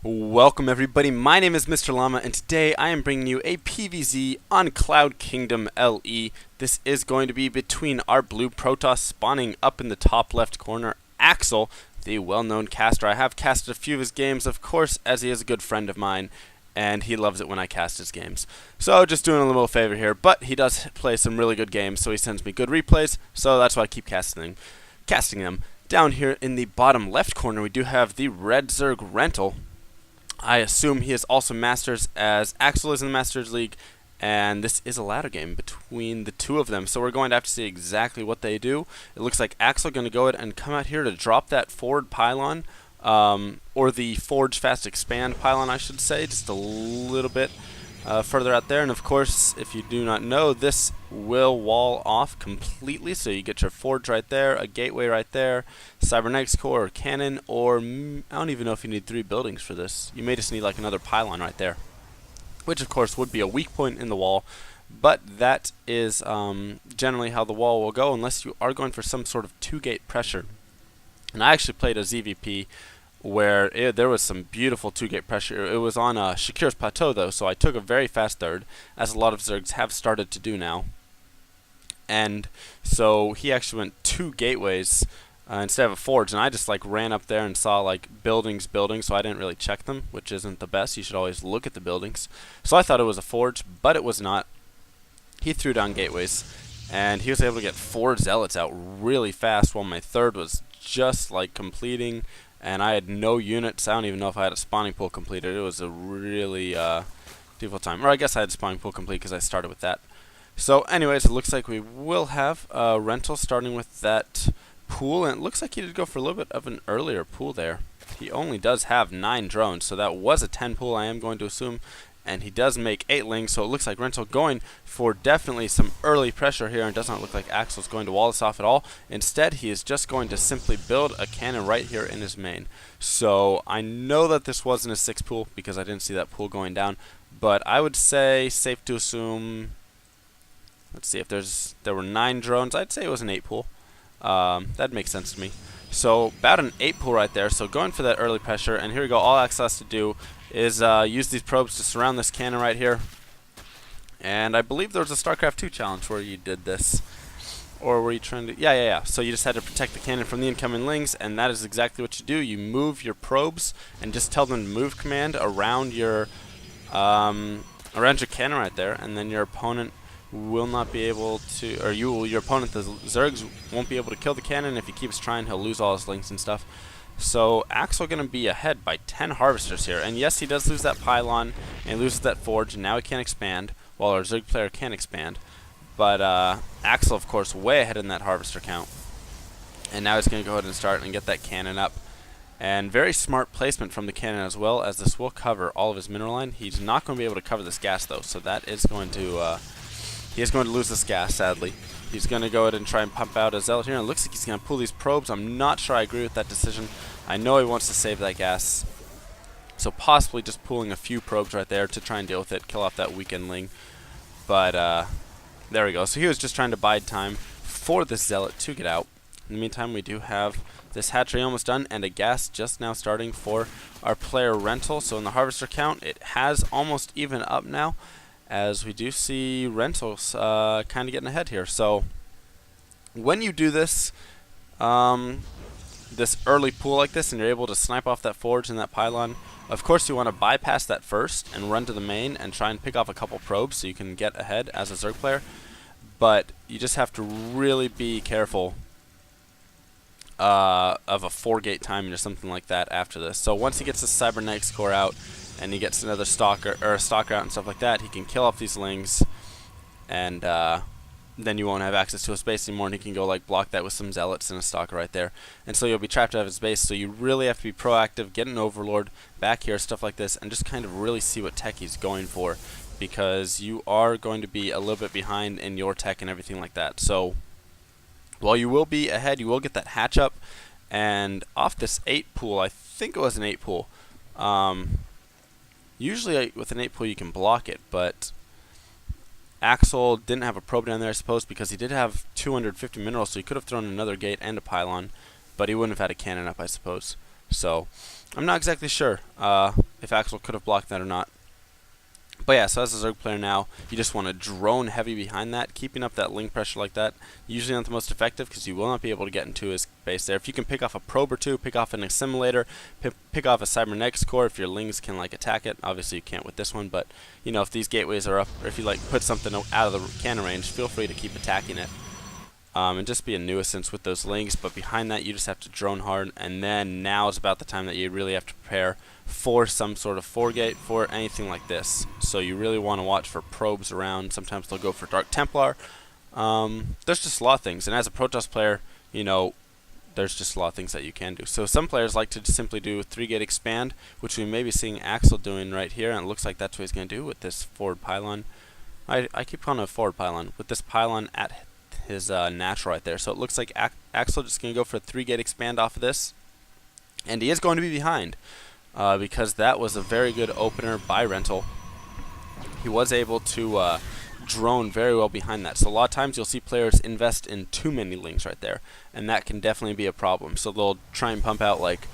Welcome everybody, my name is Mr. Llama and today I am bringing you a PvZ on Cloud Kingdom LE. This is going to be between our blue Protoss spawning up in the top left corner, Axel, the well-known caster. I have casted a few of his games, of course, as he is a good friend of mine, and he loves it when I cast his games. So just doing a little favor here, but he does play some really good games, so he sends me good replays, so that's why I keep casting them. Down here in the bottom left corner we do have the Red Zerg Rental. I assume he is also Masters, as Axel is in the Masters League, and this is a ladder game between the two of them. So we're going to have to see exactly what they do. It looks like Axel going to go ahead and come out here to drop that forward pylon, or the Forge Fast Expand pylon, I should say, just a little bit further out there. And of course, if you do not know, this will wall off completely, so you get your forge right there, a gateway right there, cybernetics core or cannon, or I don't even know if you need 3 buildings for this. You may just need like another pylon right there, which of course would be a weak point in the wall, but that is generally how the wall will go unless you are going for some sort of 2-gate pressure. And I actually played a ZVP where there was some beautiful 2-gate pressure. It was on Shakir's Plateau though, so I took a very fast third, as a lot of Zergs have started to do now. And so he actually went 2 gateways instead of a forge, and I just like ran up there and saw like buildings, so I didn't really check them, which isn't the best. You should always look at the buildings. So I thought it was a forge, but it was not. He threw down gateways, and he was able to get 4 zealots out really fast while my third was just like completing, and I had no units. I don't even know if I had a spawning pool completed. It was a really difficult time. Or I guess I had a spawning pool complete because I started with that. So anyways, it looks like we will have Rental starting with that pool, and it looks like he did go for a little bit of an earlier pool there. He only does have 9 drones, so that was a 10 pool, I am going to assume, and he does make 8 lings, so it looks like Rental going for definitely some early pressure here, and does not look like Axel's going to wall this off at all. Instead, he is just going to simply build a cannon right here in his main. So I know that this wasn't a 6 pool because I didn't see that pool going down, but I would say safe to assume, let's see, if there were 9 drones, I'd say it was an 8 pool. That makes sense to me. So about an 8 pool right there, so going for that early pressure, and here we go. All Axel has to do is use these probes to surround this cannon right here. And I believe there was a Starcraft 2 challenge where you did this. Or were you trying to... Yeah. So you just had to protect the cannon from the incoming lings, and that is exactly what you do. You move your probes and just tell them to move command around your cannon right there, and then your opponent will not be able to, or your opponent, the Zergs, won't be able to kill the cannon. If he keeps trying, he'll lose all his links and stuff. So Axel going to be ahead by 10 harvesters here, and yes, he does lose that pylon and he loses that forge, and now he can't expand, while our Zerg player can expand. But Axel, of course, way ahead in that harvester count, and now he's going to go ahead and start and get that cannon up. And very smart placement from the cannon as well, as this will cover all of his mineral line. He's not going to be able to cover this gas though, so that is going to he is going to lose this gas, sadly. He's going to go ahead and try and pump out a zealot here. And it looks like he's going to pull these probes. I'm not sure I agree with that decision. I know he wants to save that gas, so possibly just pulling a few probes right there to try and deal with it, kill off that weakened ling. But there we go. So he was just trying to bide time for this zealot to get out. In the meantime, we do have this hatchery almost done, and a gas just now starting for our player Rental. So in the harvester count, it has almost even up now, as we do see Rentals kind of getting ahead here. So when you do this this early pool like this, and you're able to snipe off that forge and that pylon, of course you want to bypass that first and run to the main and try and pick off a couple probes so you can get ahead as a Zerg player. But you just have to really be careful of a 4-gate timing or something like that after this. So once he gets the cybernetics core out, and he gets another stalker or a stalker out and stuff like that, he can kill off these lings, and then you won't have access to a space anymore, and he can go like block that with some zealots and a stalker right there, and so you'll be trapped out of his base. So you really have to be proactive, get an overlord back here, stuff like this, and just kind of really see what tech he's going for, because you are going to be a little bit behind in your tech and everything like that. So while you will be ahead, you will get that hatch up, and off this 8 pool, I think it was an 8 pool. Usually with an 8 pool you can block it, but Axel didn't have a probe down there, I suppose, because he did have 250 minerals, so he could have thrown another gate and a pylon, but he wouldn't have had a cannon up, I suppose. So I'm not exactly sure. if Axel could have blocked that or not. But yeah, so as a Zerg player now, you just want to drone heavy behind that. Keeping up that link pressure like that, usually not the most effective because you will not be able to get into his base there. If you can pick off a probe or two, pick off an assimilator, pick off a cybernetics core, if your lings can like attack it. Obviously you can't with this one, but you know, if these gateways are up, or if you like put something out of the cannon range, feel free to keep attacking it. And just be a nuisance with those links, but behind that you just have to drone hard, and then now is about the time that you really have to prepare for some sort of 4-gate, for anything like this. So you really want to watch for probes around. Sometimes they'll go for Dark Templar. There's just a lot of things, and as a Protoss player, you know, there's just a lot of things that you can do. So some players like to simply do 3-gate expand, which we may be seeing Axel doing right here, and it looks like that's what he's going to do with this forward pylon. I keep calling it a forward pylon, with this pylon at his natural right there. So it looks like Axel just going to go for a 3-gate expand off of this, and he is going to be behind because that was a very good opener by Rental. He was able to drone very well behind that. So a lot of times you'll see players invest in too many links right there, and that can definitely be a problem. So they'll try and pump out like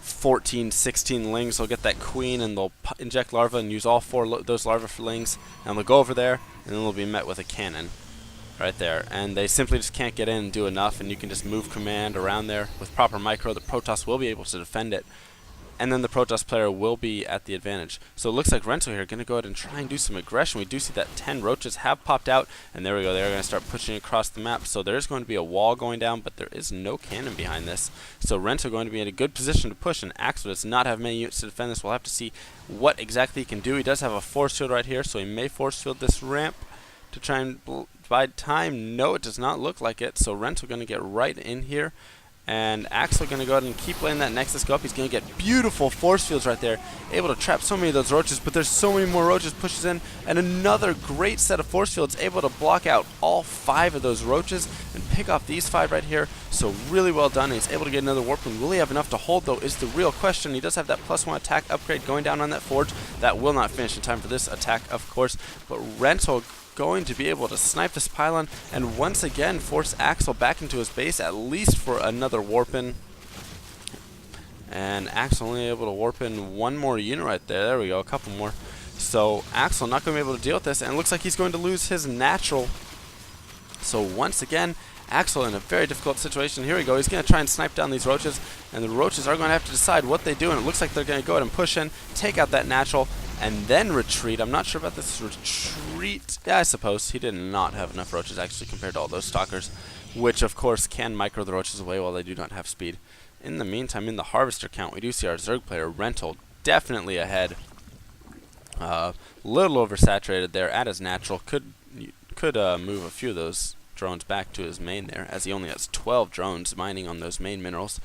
14, 16 lings. They'll get that queen and they'll inject larva and use all 4 those larva for lings, and they'll go over there and then they'll be met with a cannon right there, and they simply just can't get in and do enough, and you can just move command around there with proper micro. The Protoss will be able to defend it, and then the Protoss player will be at the advantage. So it looks like Rental here going to go ahead and try and do some aggression. We do see that 10 roaches have popped out, and there we go. They're going to start pushing across the map. So there's going to be a wall going down, but there is no cannon behind this. So Rental going to be in a good position to push, and Axel does not have many units to defend this. We'll have to see what exactly he can do. He does have a force field right here, so he may force field this ramp to try and buy time. No, it does not look like it. So Rental going to get right in here, and Axel going to go ahead and keep letting that Nexus go up. He's going to get beautiful force fields right there, able to trap so many of those roaches, but there's so many more roaches. Pushes in, and another great set of force fields, able to block out all 5 of those roaches and pick off these 5 right here. So really well done. He's able to get another warp room. Will he have enough to hold, though, is the real question. He does have that +1 attack upgrade going down on that forge. That will not finish in time for this attack, of course, but Rental going to be able to snipe this pylon and once again force Axel back into his base, at least for another warp in. And Axel only able to warp in 1 more unit right there. There we go, a couple more. So Axel not going to be able to deal with this, and it looks like he's going to lose his natural. So once again, Axel in a very difficult situation. Here we go. He's going to try and snipe down these roaches, and the roaches are going to have to decide what they do, and it looks like they're going to go ahead and push in, take out that natural, and then retreat. I'm not sure about this retreat. Yeah, I suppose he did not have enough roaches actually compared to all those stalkers, which of course can micro the roaches away while they do not have speed. In the meantime, in the harvester count, we do see our Zerg player Rental definitely ahead. Little oversaturated there at his natural. Could move a few of those drones back to his main there, as he only has 12 drones mining on those main minerals.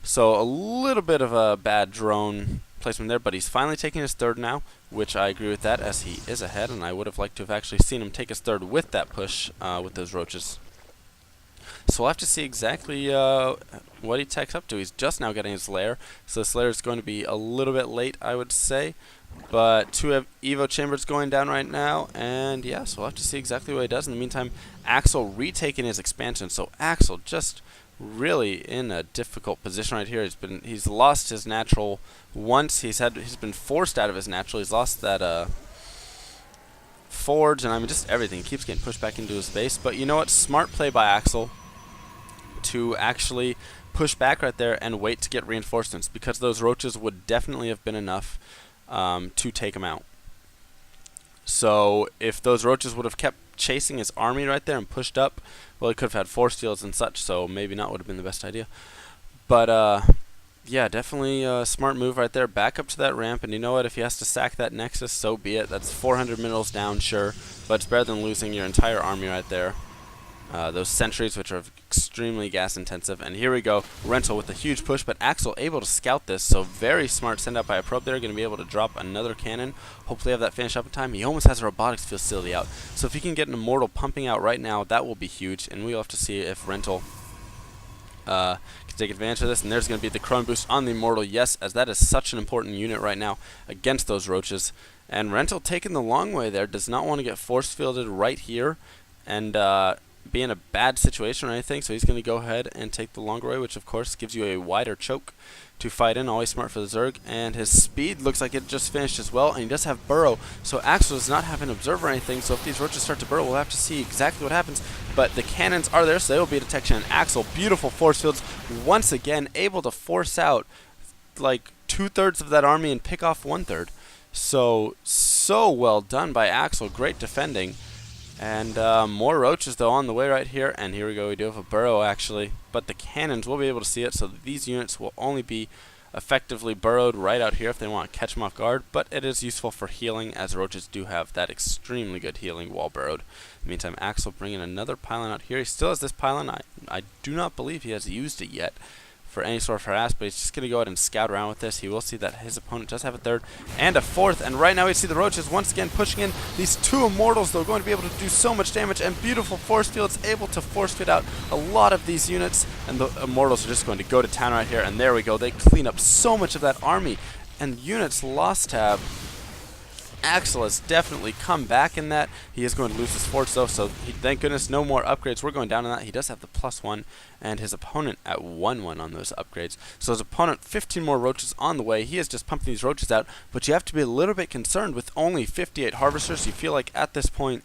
So a little bit of a bad drone placement there, but he's finally taking his 3rd now, which I agree with that, as he is ahead, and I would have liked to have actually seen him take his 3rd with that push with those roaches. So we'll have to see exactly what he techs up to. He's just now getting his lair, so this lair is going to be a little bit late, I would say. But 2 Evo chambers going down right now, and yeah, so we'll have to see exactly what he does. In the meantime, Axel retaking his expansion. So Axel just really in a difficult position right here. He's lost his natural once. He's been forced out of his natural. He's lost that forge, and I mean just everything. He keeps getting pushed back into his base. But you know what? Smart play by Axel to actually push back right there and wait to get reinforcements, because those roaches would definitely have been enough to take him out. So if those roaches would have kept chasing his army right there and pushed up, well, he could have had force fields and such, so maybe not would have been the best idea. But yeah, definitely a smart move right there. Back up to that ramp, and you know what? If he has to sack that Nexus, so be it. That's 400 minerals down, sure, but it's better than losing your entire army right there. Those sentries, which are extremely gas intensive. And here we go, Rental with a huge push, but Axel able to scout this, so very smart send out by a probe there. Going to be able to drop another cannon, hopefully have that finish up in time. He almost has a robotics facility out, so if he can get an Immortal pumping out right now, that will be huge, and we'll have to see if Rental can take advantage of this. And there's going to be the Chrome boost on the Immortal, yes, as that is such an important unit right now against those roaches. And Rental taking the long way there, does not want to get force fielded right here, and be in a bad situation or anything, so he's going to go ahead and take the longer way, which of course gives you a wider choke to fight in. Always smart for the Zerg, and his speed looks like it just finished as well, and he does have burrow, so Axel does not have an observer or anything, so if these roaches start to burrow, we'll have to see exactly what happens, but the cannons are there, so they will be a detection, and Axel, beautiful force fields, once again able to force out like 2/3 of that army and pick off 1/3. So well done by Axel. Great defending. And more roaches though on the way right here. And here we go. We do have a burrow actually, but the cannons will be able to see it. So these units will only be effectively burrowed right out here if they want to catch them off guard. But it is useful for healing, as roaches do have that extremely good healing while burrowed. In the meantime, Axel bringing another pylon out here. He still has this pylon. I do not believe he has used it yet for any sort of harass, but he's just going to go ahead and scout around with this. He will see that his opponent does have a third and a fourth, and right now we see the roaches once again pushing in. These two immortals, though, going to be able to do so much damage, and beautiful force fields able to force fit out a lot of these units, and the immortals are just going to go to town right here, and there we go. They clean up so much of that army, and units lost tab. Axel has definitely come back in that. He is going to lose his forts though, so thank goodness no more upgrades. We're going down on that. He does have the +1, and his opponent at 1/1 on those upgrades. So his opponent, 15 more roaches on the way. He is just pumping these roaches out, but you have to be a little bit concerned with only 58 harvesters. You feel like at this point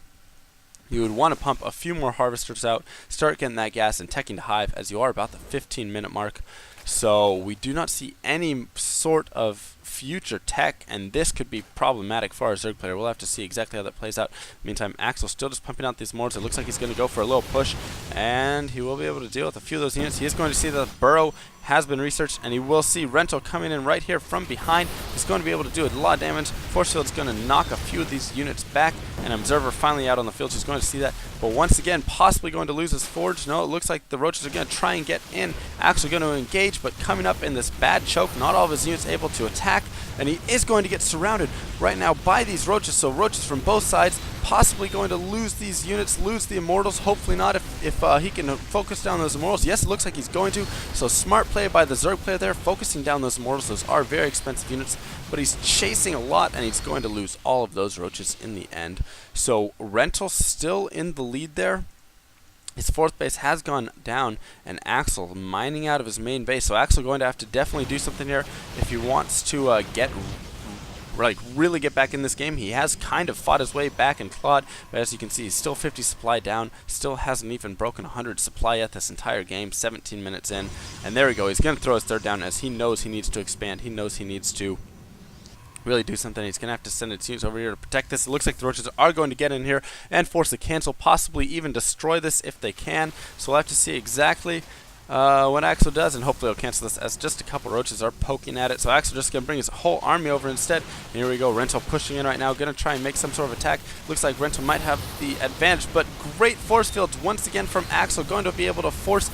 you would want to pump a few more harvesters out, start getting that gas and teching to hive, as you are about the 15-minute mark. So we do not see any sort of future tech, and this could be problematic for our Zerg player. We'll have to see exactly how that plays out. Meantime, Axel's still just pumping out these mortars. It looks like he's going to go for a little push, and he will be able to deal with a few of those units. He is going to see that the burrow has been researched, and he will see Rental coming in right here from behind. He's going to be able to do a lot of damage. Force Field's going to knock a few of these units back, and Observer finally out on the field. He's going to see that, but once again, possibly going to lose his Forge. No, it looks like the roaches are going to try and get in. Axel going to engage, but coming up in this bad choke, not all of his units able to attack, and he is going to get surrounded right now by these roaches. So roaches from both sides, possibly going to lose these units, lose the immortals. Hopefully not, if he can focus down those immortals. Yes, it looks like he's going to. So smart play by the Zerg player there, focusing down those immortals. Those are very expensive units, but he's chasing a lot, and he's going to lose all of those roaches in the end. So Rental still in the lead there. His fourth base has gone down, and Axel mining out of his main base. So Axel going to have to definitely do something here if he wants to really get back in this game. He has kind of fought his way back and clawed, but as you can see, he's still 50 supply down, still hasn't even broken 100 supply yet this entire game, 17 minutes in, and there we go. He's going to throw his third down as he knows he needs to expand. He knows he needs to really do something. He's going to have to send its units over here to protect this. It looks like the roaches are going to get in here and force a cancel, possibly even destroy this if they can. So we'll have to see exactly what Axel does, and hopefully he'll cancel this as just a couple roaches are poking at it. So Axel just going to bring his whole army over instead. And here we go, Rental pushing in right now, going to try and make some sort of attack. Looks like Rental might have the advantage, but great force fields once again from Axel, going to be able to force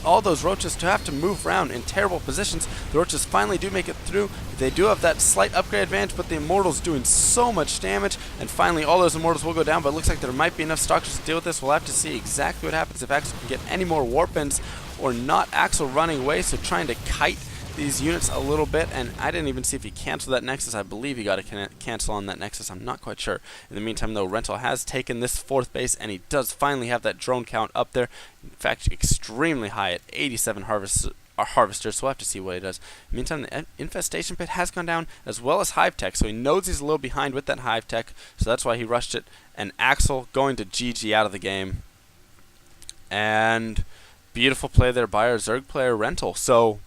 all those roaches to have to move around in terrible positions. The roaches finally do make it through. They do have that slight upgrade advantage, but the immortals doing so much damage, and finally all those immortals will go down, but it looks like there might be enough Stalkers to deal with this. We'll have to see exactly what happens if Axel can get any more warp ins or not. Axel running away, so trying to kite these units a little bit, and I didn't even see if he canceled that Nexus. I believe he got a cancel on that Nexus. I'm not quite sure. In the meantime, though, Rental has taken this fourth base, and he does finally have that drone count up there. In fact, extremely high at 87 harvesters, so we'll have to see what he does. In the meantime, the infestation pit has gone down, as well as hive tech, so he knows he's a little behind with that hive tech, so that's why he rushed it. And Axel going to GG out of the game. And beautiful play there by our Zerg player, Rental. So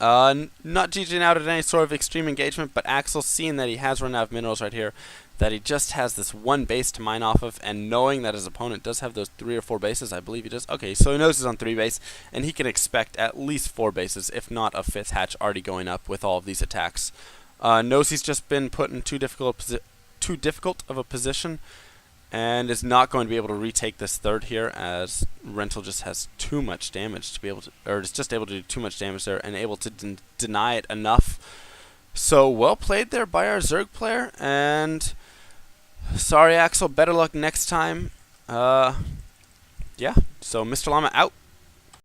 not GGing out at any sort of extreme engagement, but Axel, seeing that he has run out of minerals right here, that he just has this one base to mine off of, and knowing that his opponent does have those 3 or 4 bases, I believe he does. Okay, so he knows he's on 3 base, and he can expect at least 4 bases, if not a 5th hatch already going up with all of these attacks. Knows he's just been put in too difficult of a position, and is not going to be able to retake this third here, as Rental just has too much damage to be able to, or is just able to do too much damage there and able to deny it enough. So well played there by our Zerg player, and sorry Axel, better luck next time. Yeah, so Mr. Llama out.